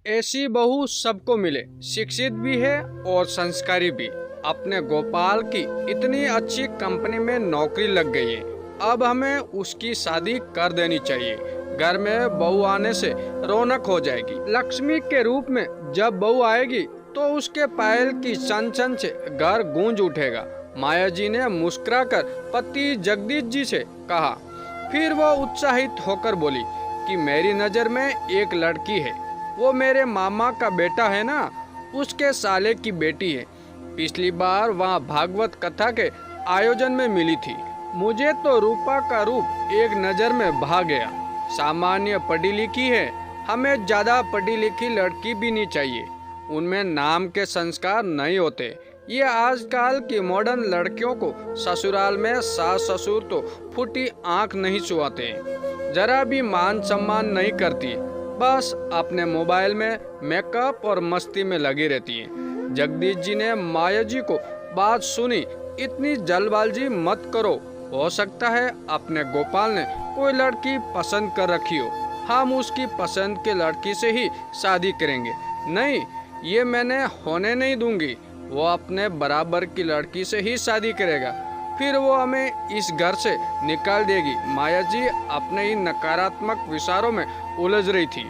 ऐसी बहू सबको मिले, शिक्षित भी है और संस्कारी भी। अपने गोपाल की इतनी अच्छी कंपनी में नौकरी लग गई है, अब हमें उसकी शादी कर देनी चाहिए। घर में बहू आने से रौनक हो जाएगी। लक्ष्मी के रूप में जब बहू आएगी तो उसके पायल की सन सन से घर गूंज उठेगा। माया जी ने मुस्कुराकर पति जगदीश जी से कहा। फिर वो उत्साहित होकर बोली कि मेरी नज़र में एक लड़की है, वो मेरे मामा का बेटा है ना, उसके साले की बेटी है। पिछली बार वहाँ भागवत कथा के आयोजन में मिली थी। मुझे तो रूपा का रूप एक नज़र में भा गया। सामान्य पढ़ी लिखी है, हमें ज़्यादा पढ़ी लिखी लड़की भी नहीं चाहिए। उनमें नाम के संस्कार नहीं होते। ये आजकल की मॉडर्न लड़कियों को ससुराल में सास ससुर तो फूटी आंख नहीं छुआते, जरा भी मान सम्मान नहीं करती, बस अपने मोबाइल में मेकअप और मस्ती में लगी रहती है। जगदीश जी ने माया जी को बात सुनी। इतनी जल्दबाजी मत करो, हो सकता है अपने गोपाल ने कोई लड़की पसंद कर रखी हो, हम उसकी पसंद के लड़की से ही शादी करेंगे। नहीं, ये मैंने होने नहीं दूंगी। वो अपने बराबर की लड़की से ही शादी करेगा, फिर वो हमें इस घर से निकाल देगी। माया जी अपने ही नकारात्मक विचारों में उलझ रही थी।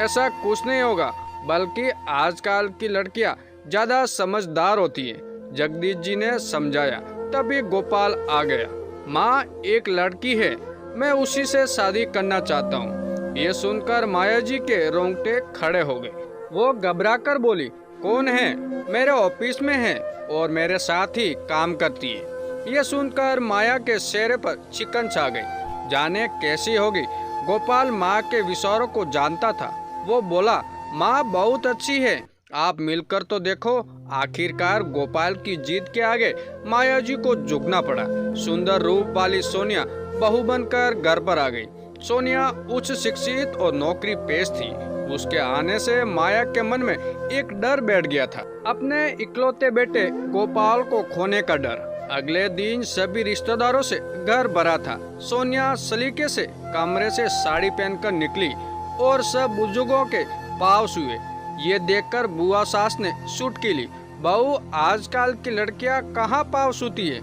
ऐसा कुछ नहीं होगा, बल्कि आजकल की लड़कियां ज़्यादा समझदार होती हैं, जगदीश जी ने समझाया। तभी गोपाल आ गया। माँ, एक लड़की है, मैं उसी से शादी करना चाहता हूँ। ये सुनकर माया जी के रोंगटे खड़े हो गए। वो घबराकर बोली, कौन है? मेरे ऑफिस में है और मेरे साथ ही काम करती है। ये सुनकर माया के चेहरे पर चिकन छा गई। जाने कैसी होगी। गोपाल माँ के विचारों को जानता था। वो बोला, माँ बहुत अच्छी है, आप मिलकर तो देखो। आखिरकार गोपाल की जीत के आगे माया जी को झुकना पड़ा। सुंदर रूप वाली सोनिया बहू बनकर घर पर आ गई। सोनिया उच्च शिक्षित और नौकरी पेश थी। उसके आने से माया के मन में एक डर बैठ गया था, अपने इकलौते बेटे गोपाल को खोने का डर। अगले दिन सभी रिश्तेदारों से घर भरा था। सोनिया सलीके से कमरे से साड़ी पहनकर निकली और सब बुजुर्गों के पाँव छुए। ये देखकर बुआ सास ने चुटकी ली। बहू, आजकल की लड़कियां कहाँ पाँव छूती है,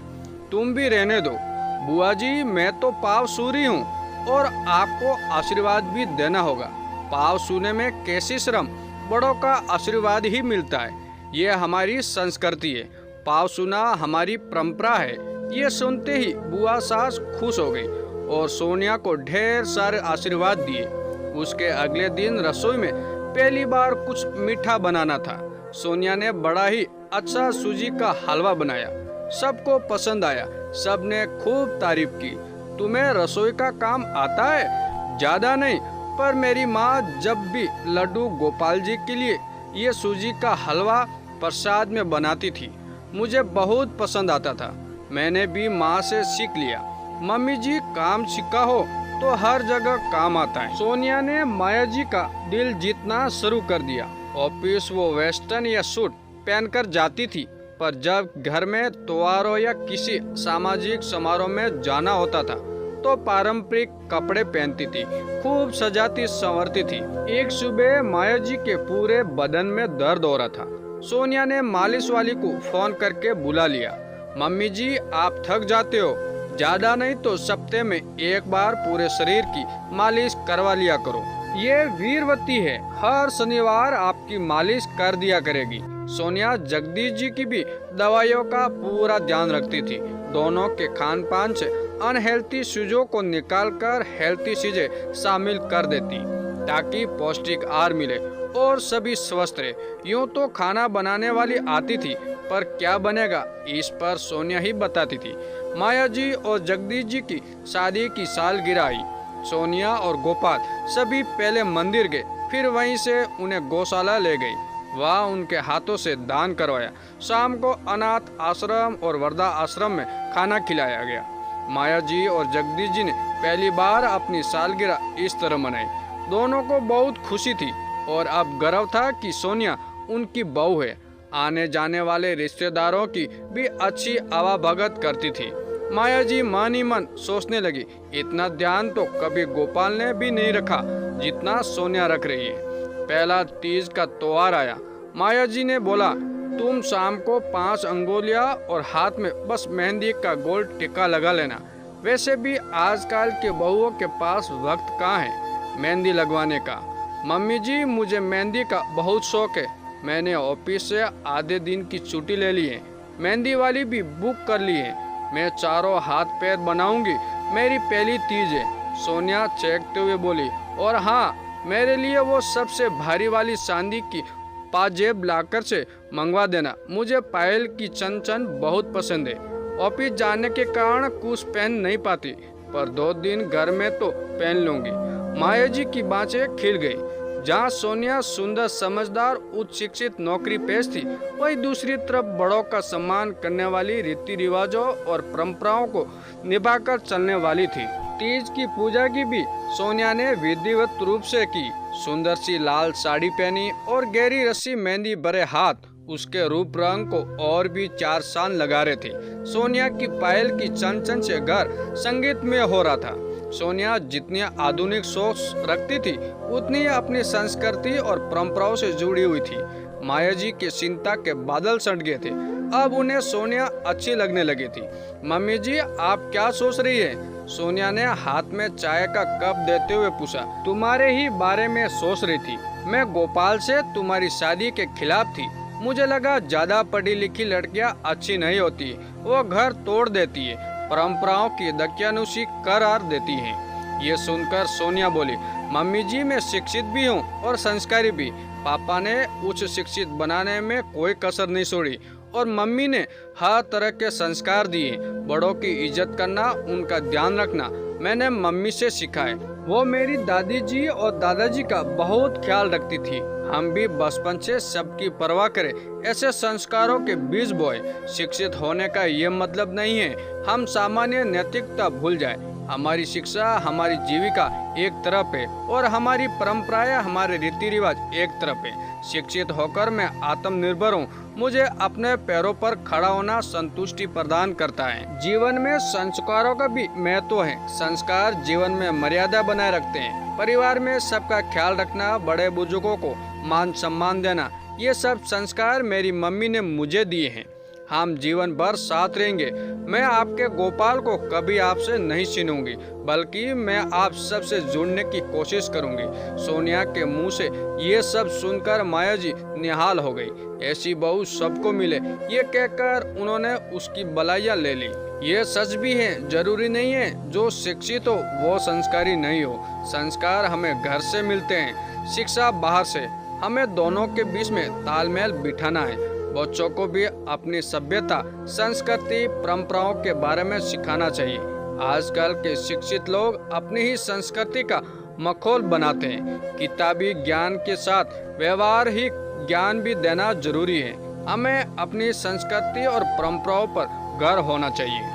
तुम भी रहने दो। बुआ जी, मैं तो पाँव छू रही हूँ और आपको आशीर्वाद भी देना होगा। पाँव छूने में कैसी शर्म, बड़ों का आशीर्वाद ही मिलता है, ये हमारी संस्कृति है, पाँव छूना हमारी परंपरा है। ये सुनते ही बुआ सास खुश हो गई और सोनिया को ढेर सारे आशीर्वाद दिए। उसके अगले दिन रसोई में पहली बार कुछ मीठा बनाना था। सोनिया ने बड़ा ही अच्छा सूजी का हलवा बनाया, सबको पसंद आया। सबने खूब तारीफ की। तुम्हें रसोई का काम आता है? ज़्यादा नहीं, पर मेरी माँ जब भी लड्डू गोपाल जी के लिए ये सूजी का हलवा प्रसाद में बनाती थी, मुझे बहुत पसंद आता था। मैंने भी माँ से सीख लिया। मम्मी जी, काम सीखा हो तो हर जगह काम आता है। सोनिया ने माया जी का दिल जीतना शुरू कर दिया। ऑफिस वो वेस्टर्न या सूट पहनकर जाती थी, पर जब घर में त्योहारों या किसी सामाजिक समारोह में जाना होता था तो पारंपरिक कपड़े पहनती थी, खूब सजाती संवरती थी। एक सुबह माया जी के पूरे बदन में दर्द हो रहा था। सोनिया ने मालिश वाली को फोन करके बुला लिया। मम्मी जी, आप थक जाते हो, ज्यादा नहीं तो सप्ते में एक बार पूरे शरीर की मालिश करवा लिया करो। ये वीरवती है, हर शनिवार आपकी मालिश कर दिया करेगी। सोनिया जगदीश जी की भी दवाइयों का पूरा ध्यान रखती थी। दोनों के खान पान से अनहेल्थी चीजों को निकालकर हेल्थी चीजें शामिल कर देती, ताकि पौष्टिक आहार मिले और सभी स्वस्थ रहे। यूँ तो खाना बनाने वाली आती थी, पर क्या बनेगा इस पर सोनिया ही बताती थी। माया जी और जगदीश जी की शादी की सालगिरह आई। सोनिया और गोपाल सभी पहले मंदिर गए, फिर वहीं से उन्हें गौशाला ले गई। वहाँ उनके हाथों से दान करवाया। शाम को अनाथ आश्रम और वृद्धा आश्रम में खाना खिलाया गया। माया जी और जगदीश जी ने पहली बार अपनी सालगिरह इस तरह मनाई। दोनों को बहुत खुशी थी और अब गर्व था कि सोनिया उनकी बहू है। आने जाने वाले रिश्तेदारों की भी अच्छी आवाभगत करती थी। माया जी मन ही मन सोचने लगी, इतना ध्यान तो कभी गोपाल ने भी नहीं रखा जितना सोनिया रख रही है। पहला तीज का त्योहार आया। माया जी ने बोला, तुम शाम को 5 अंगुलियां और हाथ में बस मेहंदी का गोल टिक्का लगा लेना। वैसे भी आजकल के बहुओं के पास वक्त कहाँ है मेहंदी लगवाने का। मम्मी जी, मुझे मेहंदी का बहुत शौक है। मैंने ऑफिस से आधे दिन की छुट्टी ले ली है, मेहंदी वाली भी बुक कर ली है। मैं चारों हाथ पैर बनाऊंगी, मेरी पहली तीज है। सोनिया चहकते हुए बोली, और हाँ, मेरे लिए वो सबसे भारी वाली चांदी की पाजेब लाकर से मंगवा देना। मुझे पायल की चन बहुत पसंद है। ऑफिस जाने के कारण कुछ पहन नहीं पाती, पर 2 दिन घर में तो पहन लूंगी। माया जी की बातें खिल गई। जहाँ सोनिया सुंदर, समझदार, उच्च शिक्षित, नौकरी पेश थी, वही दूसरी तरफ बड़ों का सम्मान करने वाली, रीति रिवाजों और परंपराओं को निभाकर चलने वाली थी। तीज की पूजा की भी सोनिया ने विधिवत रूप से की। सुंदर सी लाल साड़ी पहनी और गहरी रस्सी मेहंदी भरे हाथ उसके रूप रंग को और भी 4 चांद लगा रहे थे। सोनिया की पायल की चन से घर संगीत में हो रहा था। सोनिया जितनी आधुनिक सोच रखती थी, उतनी अपनी संस्कृति और परंपराओं से जुड़ी हुई थी। माया जी के चिंता के बादल सट गए थे। अब उन्हें सोनिया अच्छी लगने लगी थी। मम्मी जी, आप क्या सोच रही है? सोनिया ने हाथ में चाय का कप देते हुए पूछा। तुम्हारे ही बारे में सोच रही थी। मैं गोपाल से तुम्हारी शादी के खिलाफ थी। मुझे लगा ज्यादा पढ़ी लिखी लड़कियां अच्छी नहीं होती, वो घर तोड़ देती है, परंपराओं की दकियानुसी करार देती हैं। ये सुनकर सोनिया बोली, मम्मी जी, मैं शिक्षित भी हूँ और संस्कारी भी। पापा ने उच्च शिक्षित बनाने में कोई कसर नहीं छोड़ी और मम्मी ने हर तरह के संस्कार दिए। बड़ों की इज्जत करना, उनका ध्यान रखना मैंने मम्मी से सीखा है। वो मेरी दादी जी और दादाजी का बहुत ख्याल रखती थी। हम भी बचपन से सबकी परवाह करें, ऐसे संस्कारों के बीज बोए। शिक्षित होने का ये मतलब नहीं है हम सामान्य नैतिकता भूल जाए। हमारी शिक्षा, हमारी जीविका एक तरफ है और हमारी परंपराएं, हमारे रीति रिवाज एक तरफ है। शिक्षित होकर मैं आत्मनिर्भर हूँ। मुझे अपने पैरों पर खड़ा होना संतुष्टि प्रदान करता है। जीवन में संस्कारों का भी महत्व है। संस्कार जीवन में मर्यादा बनाए रखते हैं। परिवार में सबका ख्याल रखना, बड़े बुजुर्गों को मान सम्मान देना, ये सब संस्कार मेरी मम्मी ने मुझे दिए हैं। हम जीवन भर साथ रहेंगे। मैं आपके गोपाल को कभी आपसे नहीं छीनूंगी, बल्कि मैं आप सबसे जुड़ने की कोशिश करूंगी। सोनिया के मुंह से ये सब सुनकर माया जी निहाल हो गई। ऐसी बहू सबको मिले, ये कहकर उन्होंने उसकी बलाइयाँ ले ली। ये सच भी है, जरूरी नहीं है जो शिक्षित हो वो संस्कारी नहीं हो। संस्कार हमें घर से मिलते हैं, शिक्षा बाहर से। हमें दोनों के बीच में तालमेल बिठाना है। बच्चों को भी अपनी सभ्यता, संस्कृति, परंपराओं के बारे में सिखाना चाहिए। आजकल के शिक्षित लोग अपनी ही संस्कृति का मखौल बनाते हैं। किताबी ज्ञान के साथ व्यवहारिक ज्ञान भी देना जरूरी है। हमें अपनी संस्कृति और परंपराओं पर गर्व होना चाहिए।